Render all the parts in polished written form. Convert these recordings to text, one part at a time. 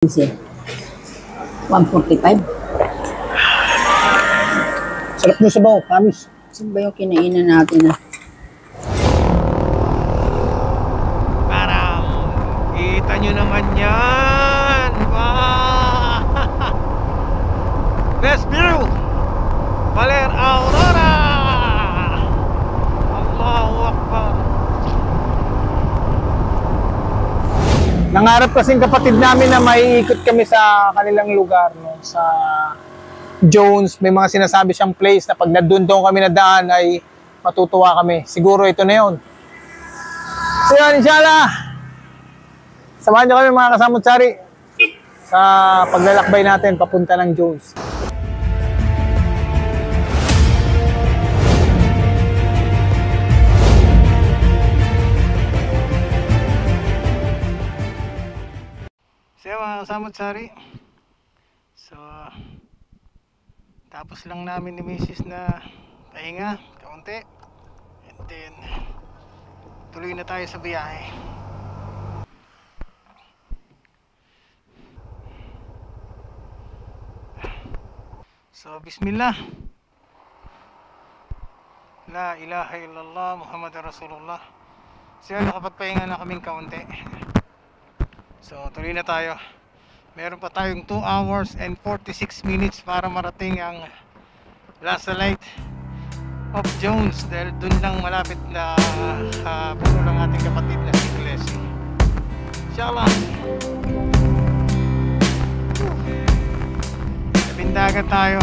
Kasi 145. Sarap nyo sabaw, promise. Saan ba yung kinainan natin Parang kita nyo naman yan. Wow! Best view, Baler Aurora. Allahu Akbar. Nangarap kasing kapatid namin na maiikot kami sa kanilang lugar, no? Sa Jones. May mga sinasabi siyang place na pag nadundong kami na daan ay matutuwa kami. Siguro ito na yun. So yan, inshallah. Samahan nyo kami mga kasamot-sari sa paglalakbay natin papunta ng Jones. So mga kasamot-sari, so tapos lang namin ni Mrs. na pahinga kaunti, and then tuloy na tayo sa biyahe. So bismillah, la ilaha illallah Muhammad Rasulullah. So yun, nakapagpahinga na kaming kaunti. So tuloy na tayo. Meron pa tayong 2 hours and 46 minutes para marating ang Plaza Light of Jones, dahil dun lang malapit na puno ng ating kapatid na si Glessy. Inshallah. Sabindagan tayo.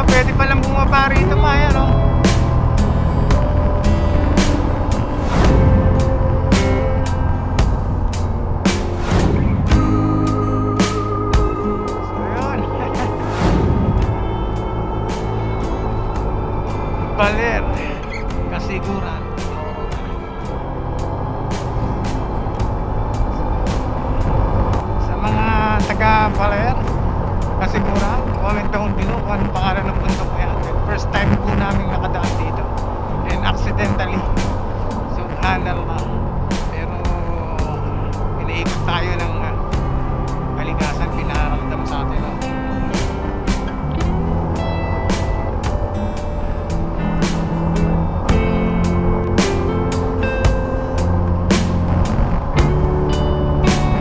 Pwede palang bumaba rito, Maya, no? So, yun. Baler, Kasiguran. Sa mga taga-Baler, Kasiguran, comment down below kung anong pangalan ng bundok na yan. First time po namin nakadaan dito, and accidentally, subhanallah. Pero iniikot tayo ng kaligasan, pinaramdam sa atin, no?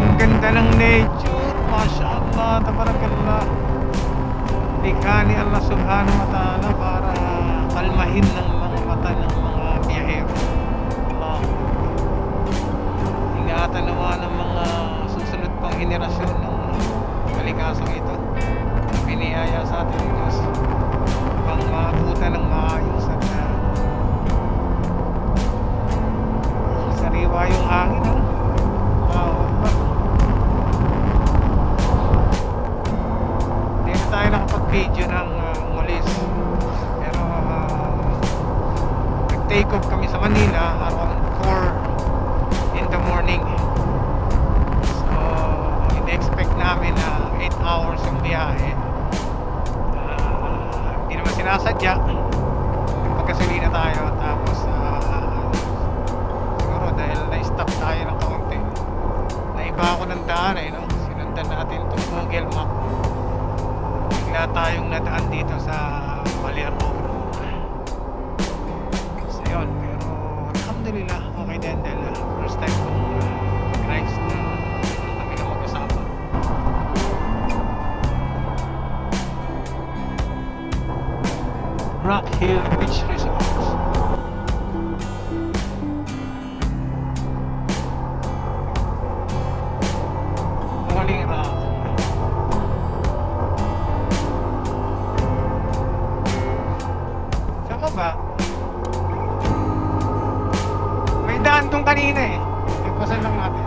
Ang ganda ng nature, mashallah, tabarakallah. Likha ni Allah subhanahu wa ta'ala para kalmahin ng mga mata ng mga biyahero. Allah, ingatan naman ng mga susunod pang henerasyon ng kalikasang ito. Piniyaya sa ating Diyos upang maabutan ng maayos at sariwa yung hangin, no? Tayo nakapag-video ng umalis, pero nag-take off kami sa Manila around 4 in the morning. So in-expect namin na 8 hours yung biyahe. Hindi naman sinasadya, pagkasulina tayo, tapos siguro dahil na-stop tayo ng kaunti, naiba ako ng daan, no? Sinundan natin itong Google Map. Bigla tayong nadaan dito sa Baler Aurora. So yun, pero alhamdulillah, okay din, dahil first time kong rides na kami na mag-usama. Rock Hill Beach Resorts. Muling rock. Ba? May daan tong kanina eh. Nagpasan lang natin.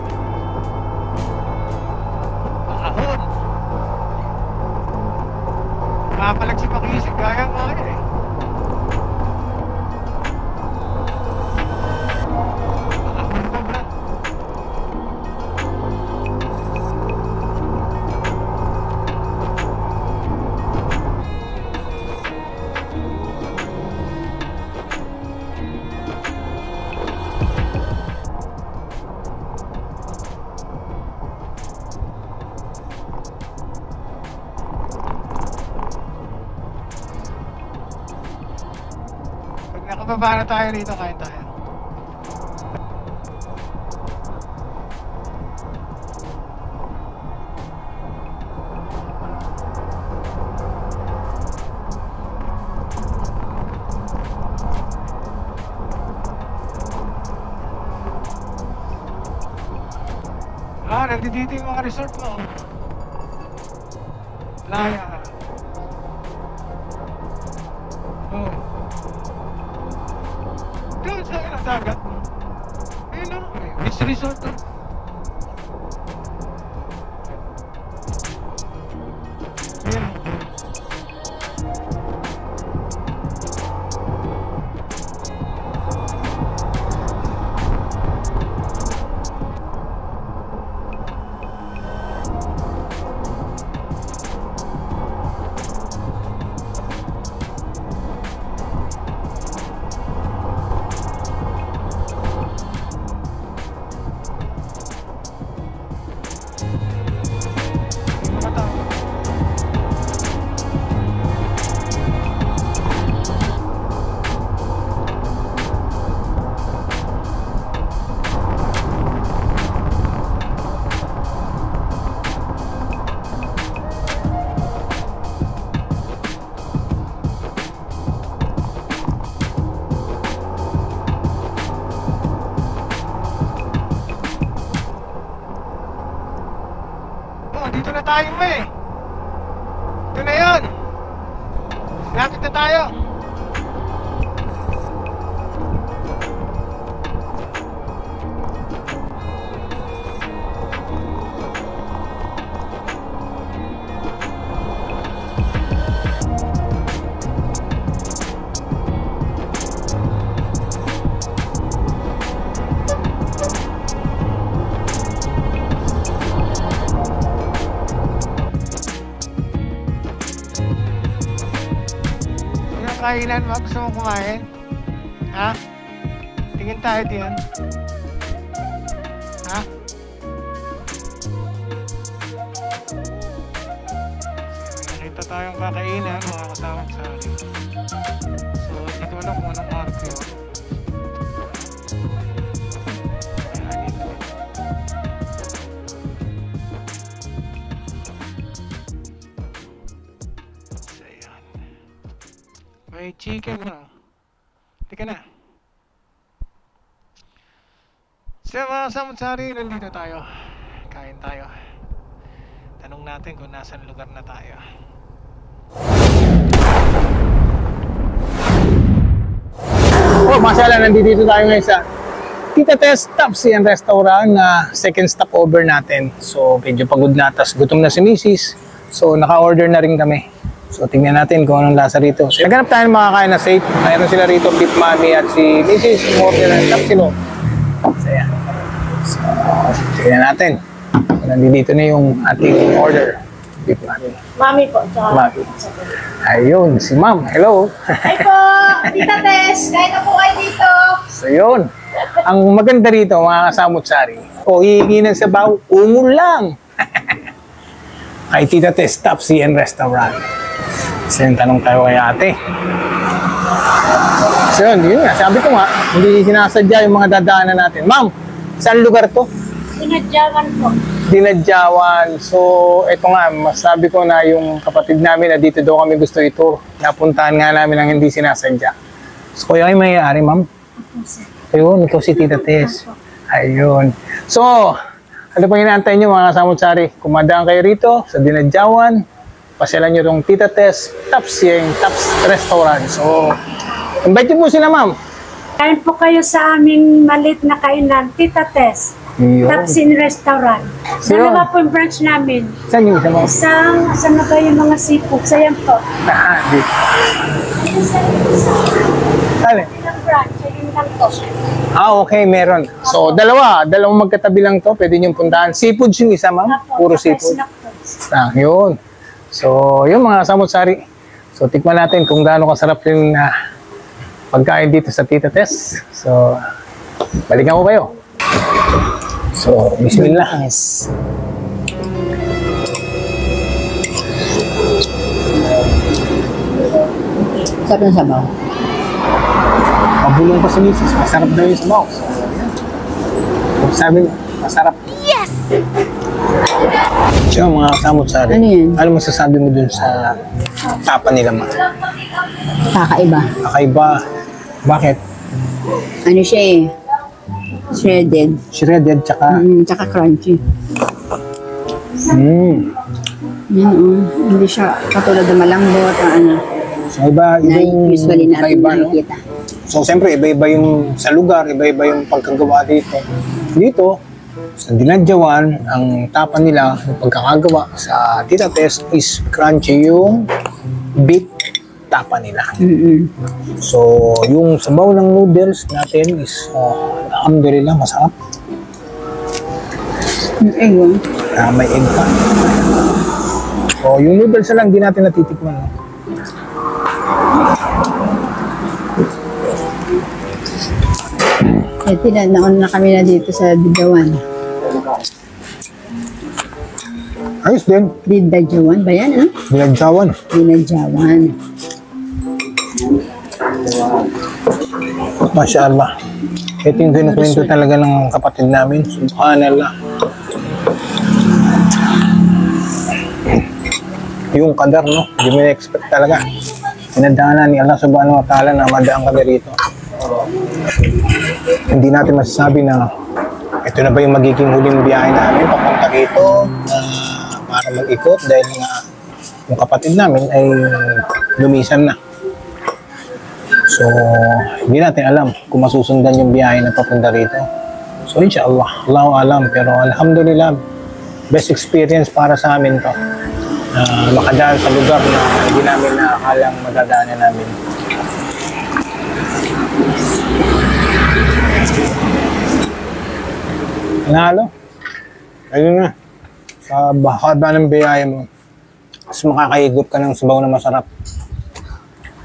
baba na tayo rito, kain tayo. Nandito yung mga resort mo. Laya. Oh. Doon sa ilang dagat. Ayun o. Beach resort o. Ayun o. Dito na tayo eh. Ito na yun. Lapit na tayo. Kainan mo? Gusto mo kumain? Ha? Tingin tayo diyan. Ha? Nakita tayong kakainan, mga kasawang sa akin. So, hindi ko alam kung anong mark yun. Ayan, ito. May chicken na. Tika na. Sa mga samutsari, nandito tayo. Kain tayo. Tanong natin kung nasan lugar na tayo. Oh, masala, nandito tayo ngayon sa Tita Tess Tapsi and Restaurant na second stopover natin. So, medyo pagod na, tas gutom na si Mrs. So, naka-order na rin kami. So, tingnan natin kung anong lasa rito. So, naghanap tayo ng makakain na safe. Mayroon sila rito, Beef Mami at si Mrs. Umorder ng Tapsilo. So, ayan. So, tingnan natin. So, nandito na yung ating order. Beef Mami. Mami po. Mami. Ayun, si Ma'am. Hello. Hi po! Tita Tess! Kain na po kayo dito! So, yun. Ang maganda rito, mga kasamutsari. O, hihingi ng sabaw, ungol lang. Kay Tita Tess Tapsi and Restaurant. So, yung tanong tayo kay ate. So, yun nga. Sabi ko nga, hindi sinasadya yung mga dadaanan natin. Ma'am, saan lugar to? Dinadyawan po. Dinadyawan. So, ito nga, masabi ko na yung kapatid namin na dito daw kami gusto ito. Napuntahan nga namin ang hindi sinasadya. So, kuya kayo may-ari, ma'am? Ayun, ikaw si Tita Tess. Ayun. So, ano pang inaantay nyo mga kasamutsari? Kumadaan kayo rito sa Dinadyawan. Pasyalan nyo itong Tita Tess Tapsi Restaurant. So, invite nyo po sila, ma'am. Kain po kayo sa aming malit na kainan, Tita Tess. Tapsin Restaurant. Dalawa po yung branch namin. Saan yung isa mo? Saan na ba yung mga seafood? Sayan po. Dito. Saan? Ilang branch? Ayun lang po. Okay, meron. So, dalawang magkatabi lang to. Pwede nyo puntahan. Seafoods yung isa, ma'am? Puro seafood. Yun. So, yun mga samutsari. So, tikman natin kung gaano kasarap yung pagkain dito sa Tita Tess. So, balikan ko kayo. So, bismillah. Yes. Sarap ng sabaw. Nakabulong pa si Mrs. Masarap daw yung sabaw. So, yan. Sabi mo, masarap. Yes! So, mga kasamot-sari. Ano yan? Ano masasabi mo dun sa tapa nila, ma? Kakaiba. Kakaiba. Bakit? Ano siya eh? Shredded. Shredded, tsaka... Tsaka crunchy. Yan hindi siya katulad ng malambot o ano. So, iba Na yung usually natin kakaiba, no? nakikita. So, siyempre, iba-iba yung sa lugar, iba-iba yung pagkagawa dito. Dito, sa Dinadjawan, ang tapa nila, yung pagkakagawa sa Tita Tess is crunchy yung beef tapa nila. So, yung sabaw ng noodles natin is, alhamdulillah, masarap. Ayun. May egg pa. So, yung noodles na lang, di natin natitikman. No? Naon na kami na dito sa Didawan. Ayos din. Didawan ba yan? Ano? Dinadjawan. Dinadjawan. Masya Allah. Ito yung kinukwento talaga ng kapatid namin. Subhanallah. Yung kadar, no? Hindi mo na-expect talaga. Pinadaanan ni Allah subhanahu wa ta'ala na madaan kami rito. Hindi natin masasabi na ito na ba yung magiging huling biyahe namin papunta rito para mag-ikot dahil nga yung kapatid namin ay lumisan na. So, hindi natin alam kung masusundan yung biyahe na papunta rito. So, inshallah, Allahu alam. Pero alhamdulillah, best experience para sa amin to. Makadaan sa lugar na hindi namin nakakalang madadaanan namin. Nalo? Ayun na. Sa haba ng biyahe mo, mas makakaigop ka ng sabaw na masarap.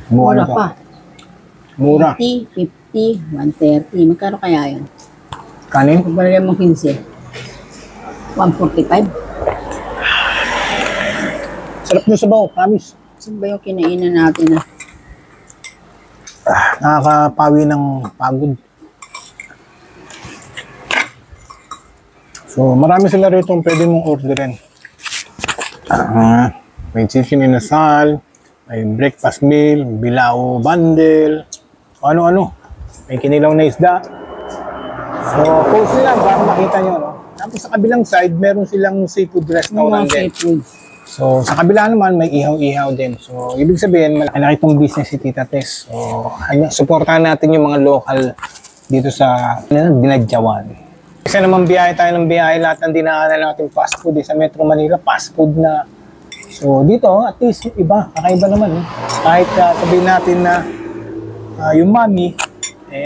Mura pa. Mura. 50, 50, 130. Magkano kaya yun? Kanin? Kung balagyan mo 15. 145. Sarap yung sabaw, promise. Saan ba yung kinainan natin na? Nakakapawi ng pagod. So, marami sila rito ang pwede mong orderin. May chicken inasal, may breakfast meal, bilao bundle, ano-ano. May kinilaw na isda. So, post nila para makita nyo, no? Tapos sa kabilang side, meron silang seafood restaurant din. So, sa kabila naman, may ihaw-ihaw din. So, ibig sabihin, malaki itong business si Tita Tess. So, supportahan natin yung mga local dito sa Dinadjawan. Kasi naman biyahe tayo ng biyahe, lahat ng dinaanan natin fast food. Sa Metro Manila, fast food na. So, dito, at least, iba, kakaiba naman. Eh. Kahit sabihin natin na yung mami,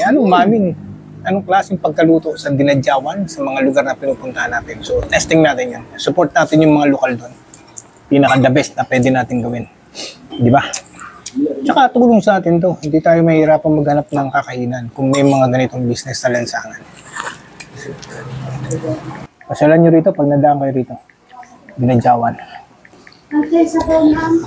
anong mami? Anong klaseng pagkaluto sa Dinadjawan, sa mga lugar na pinupuntahan natin. So, testing natin yan. Support natin yung mga lokal doon. Pinaka-the best na pwede natin gawin. Di ba? Tsaka tulong sa atin to. Hindi tayo mahirapan maghanap ng kakahinan kung may mga ganitong business sa lansangan. Pasyalan nyo rito pag nadaan kayo rito. Dinadjawan. Okay, sa ma'am.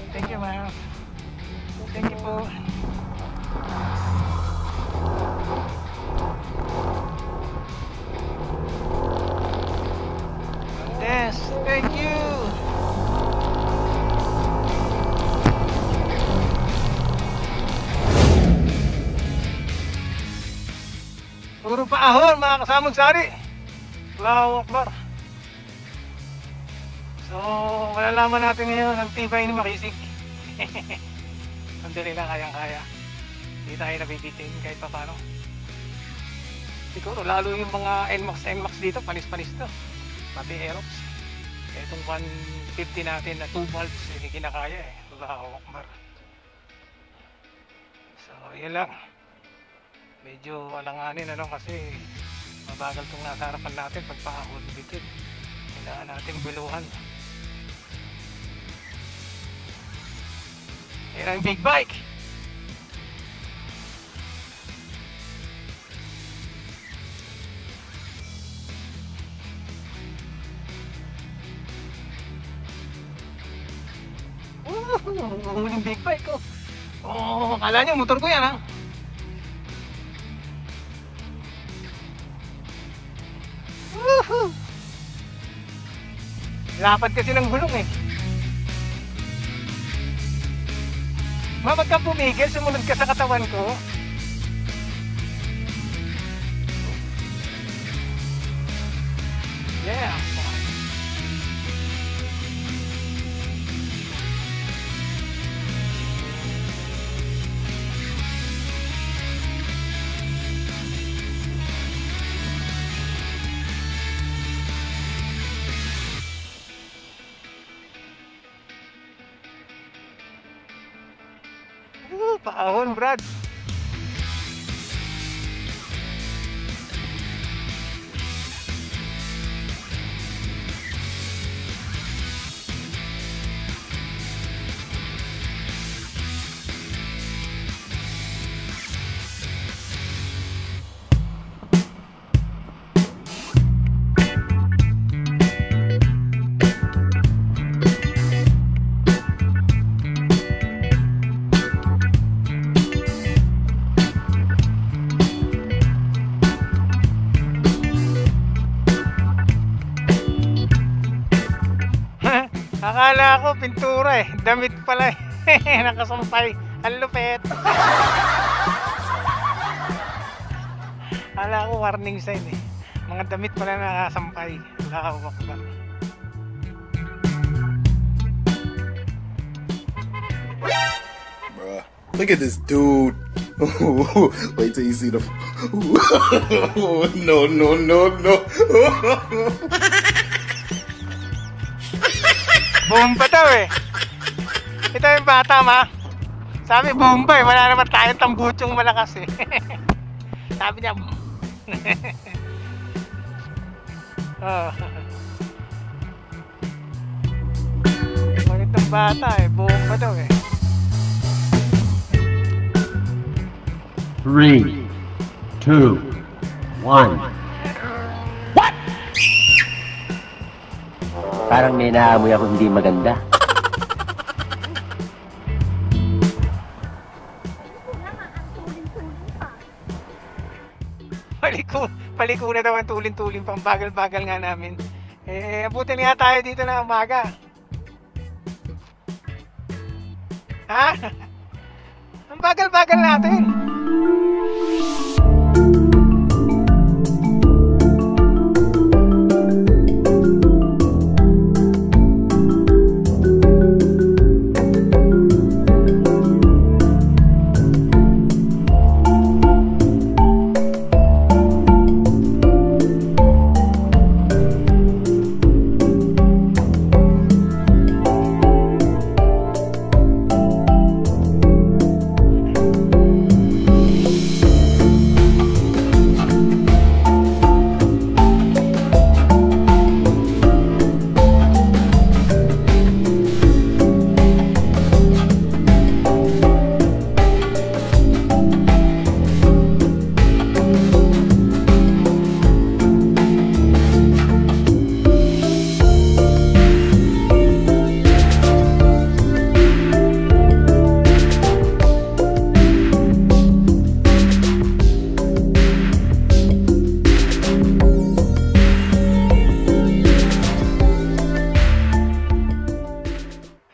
Thank you, ma'am. Thank you po. Yes, thank you. Puro paahon, mga kasamang sari. Allahu Akbar. So, malalaman natin ngayon ang tibay ni Makisig. Sandali lang, kayang-kaya. Hindi tayo nabibitin kahit pa paano. Siguro, lalo yung mga NMAX dito, panis-panis to. Pati Aerox. Itong 150 natin na 2 valves, hindi kinakaya eh. Allahu Akbar. So, yun lang. Medyo alanganin ano kasi mabagal itong nasa harapan natin pagpahakot dito. Kailangan natin biluhan. Yan ang big bike. Huling big bike ko. Oh, akala nyo motor ko yan ha. Woohoo! Lapad kasi ng gulong eh. Mamag ka pumigil, sumunod ka sa katawan ko. Yeah. Paahon, Brad. Akala ko pintura eh, damit pala eh. Nakasampay, ang lupit. Akala ko warning sign eh. Mga damit pala nakasampay. Nakakawak ba? Bruh, look at this dude. Wait till you see the. No, no, no, no. Bomba daw eh. Ito yung bata ma. Sabi bomba eh. Wala naman tayong tambutsong malakas eh. Sabi niya. Oh. Itong bata eh. Bomba daw eh. 3, 2, 1. Parang may naamoy ako hindi maganda. Paliko na daw ang tulin-tulin pang bagal-bagal nga namin. Eh, abutin nga tayo dito na umaga. Ha? Ang bagal-bagal natin.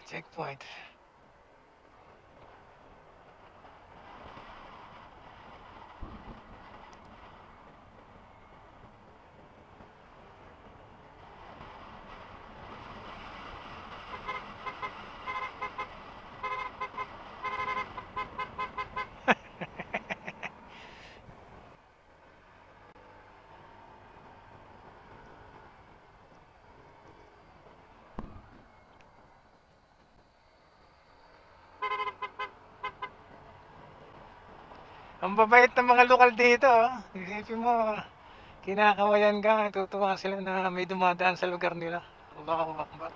Checkpoint. Ang babait ng mga lokal dito. Isipin mo, kinakawayan ka, tutuwa sila na may dumadaan sa lugar nila. Allahu Akbar.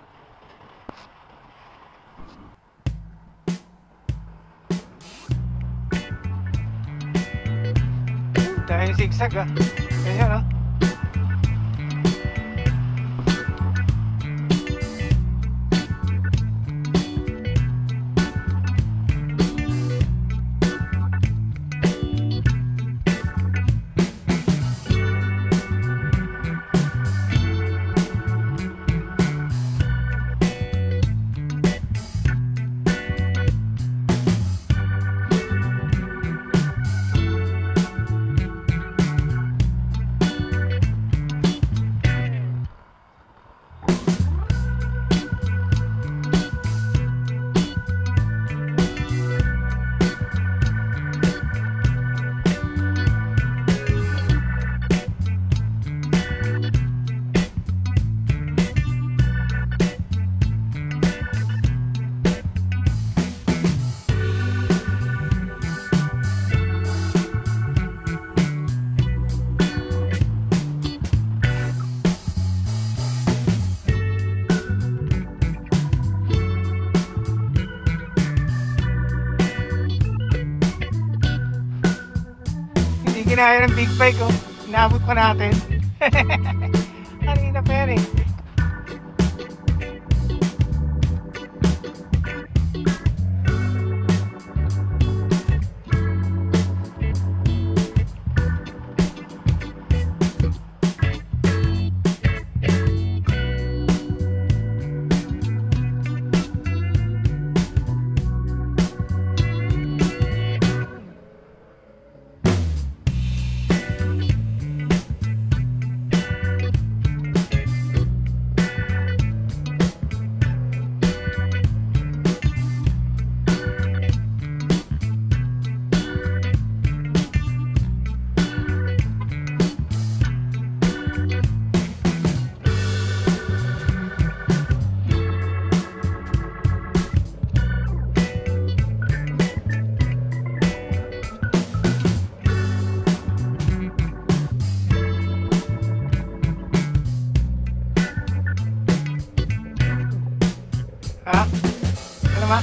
Dahil sigsag ah. Ganyan ah. ginaya ng big bike, oh. Inabot pa natin. Kanina pa yan eh. Ha? Ano ma?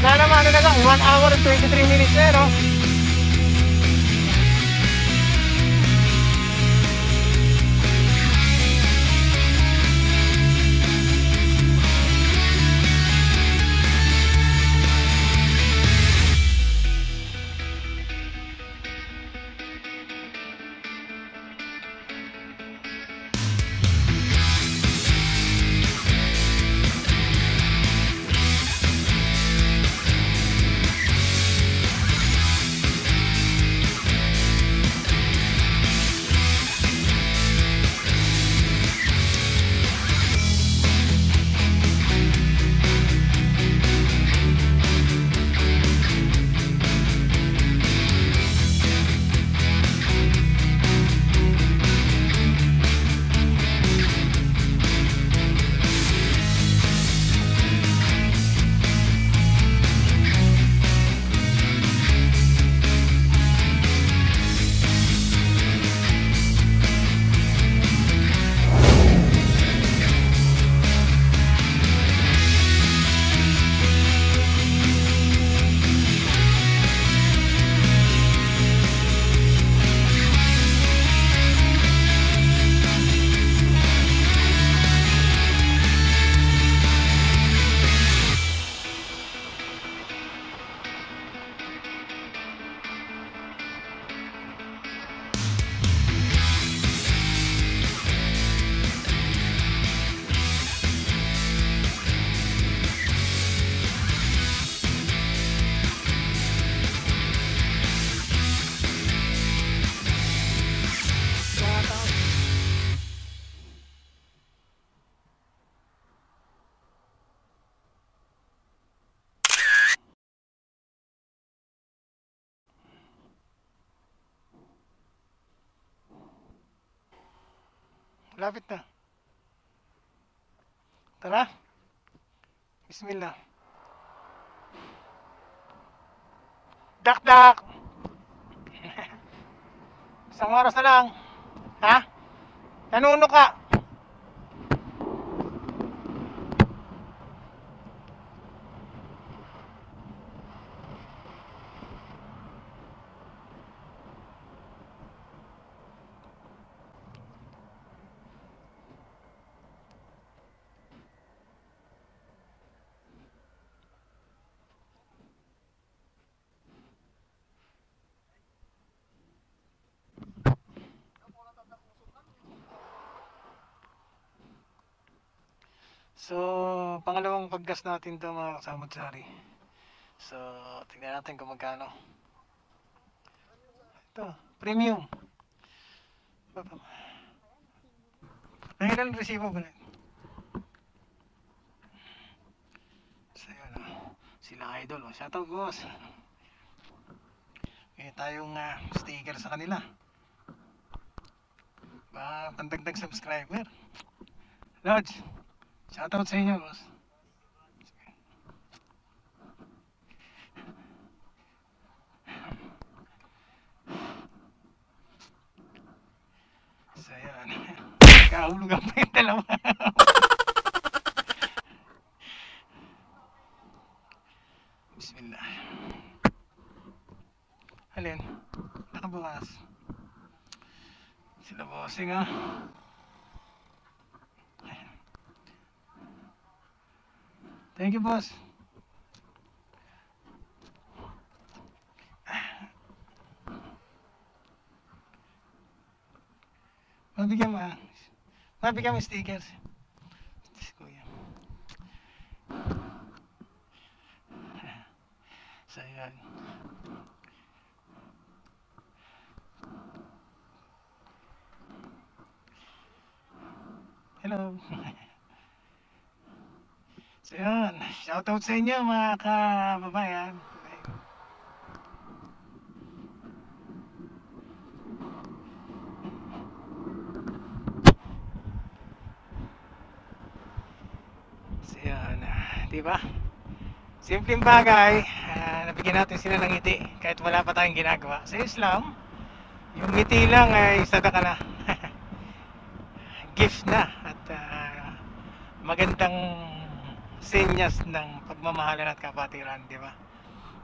Wala naman, ano na lang, 1 hour and 23 minutes na, no? Malapit na. Tara. Bismillah. Dak-dak! Isang oras na lang. Ha? Nanuno ka. So, pangalawang paggas natin ito mga kasamutsari. So, tingnan natin kung magkano. Ito, premium. Nangilan ang resibo ba? So, yun, sila idol. Shoutout boss. May tayong sticker sa kanila. Pandagdag subscriber. Lodge. Shoutout sa inyo, boss. So, yan. Kahulugan pa yung dalawa. Bismillah. Alin? Nakabukas. Sila bossing, ha? Thank you, boss. Mabigyan mo stickers. Kuya. So, yan. Hello. So yun, shoutout sa inyo mga kababayan. So yun, diba? Simpleng bagay, nabigyan natin sila ng ngiti kahit wala pa tayong ginagawa. Sa Islam, yung ngiti lang ay sadaka na. Gift na at magandang senyas ng pagmamahalan at kapatiran, di ba?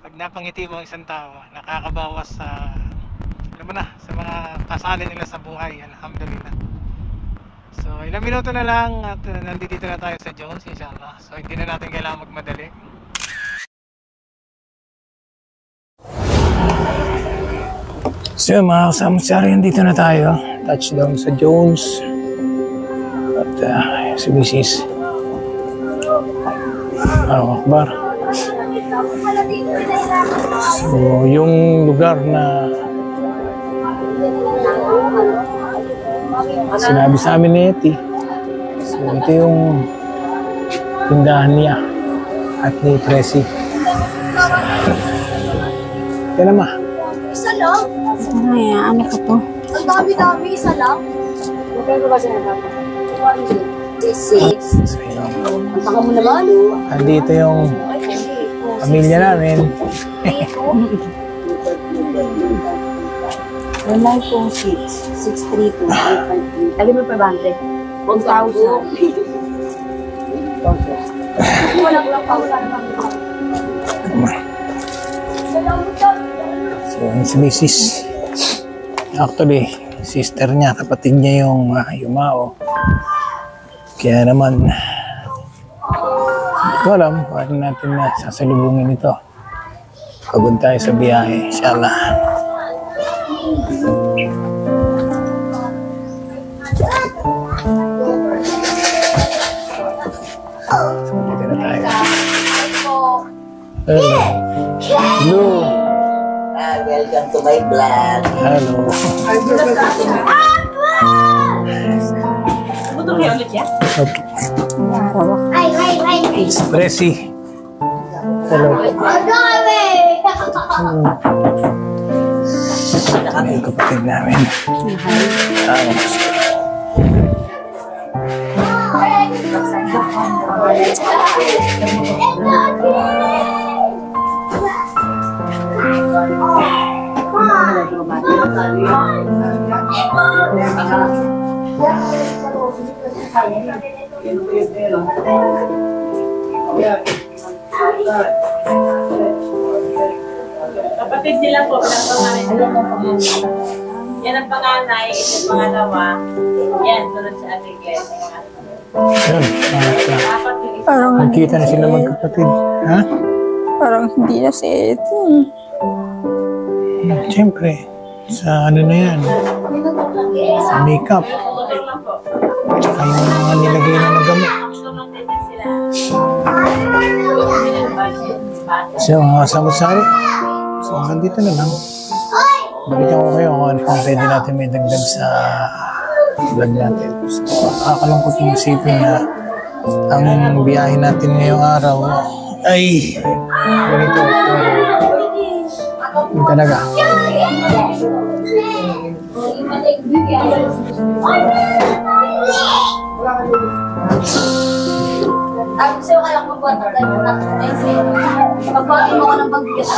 Pag napangiti mo ang isang tao, nakakabawas sa, alam mo na, sa mga kasalan nila sa buhay. Alhamdulillah. So, ilang minuto na lang at nandito na tayo sa Jones, inshallah. So, hindi na natin kailangan magmadali. So, mga kasamutsari, nandito na tayo. Touchdown sa Jones. At si Mrs. Allahu Akbar. So, yung lugar na sinabi sa amin ni Eti. So, ito yung tindahan niya at ni Tracy. Yan naman. Isa lang? Ay, ano ka to? Ang dami-dami, isa lang? Magkano ba siya natin? 6. So, yun. Ang taka mo naman. Andito yung pamilya namin. 1946, 632, 853. Tali mo 500. 1,000. Walang lang pausan. So, yun si Mrs. Actually, sister niya, kapatid niya yung Yumao. Kaya naman, hindi ko alam paano natin na sasalubungin ito. Pagod tayo sa biyahe, inshallah. So, dito na tayo. Hello. Hello. Welcome to my vlog. Hello. Tracy. Hello. Ano yung kapatid namin? Kapatid nila po, yan ang panganay, ito ang pangalawa. Yan, sunod sa ating guys. Yan. Parang, Nagkita na sila magkapatid. Ha? parang hindi na si Ito. Siyempre. Sa ano na yan. Sa makeup. Tsaka yung mga nilagay na nagamit. So, mga samot-sari. So, hanggang dito na lang. Balikan ko kayo kung ano pang pwede natin may dagdag sa vlog natin. So, nakakalungkot yung isipin na ang biyahe natin ngayong araw ay ganito. Yun talaga. Gusto ko lang magbuhat ng ganyan na ay sa'yo. Pagbuhatin mo ko ng pagbigat.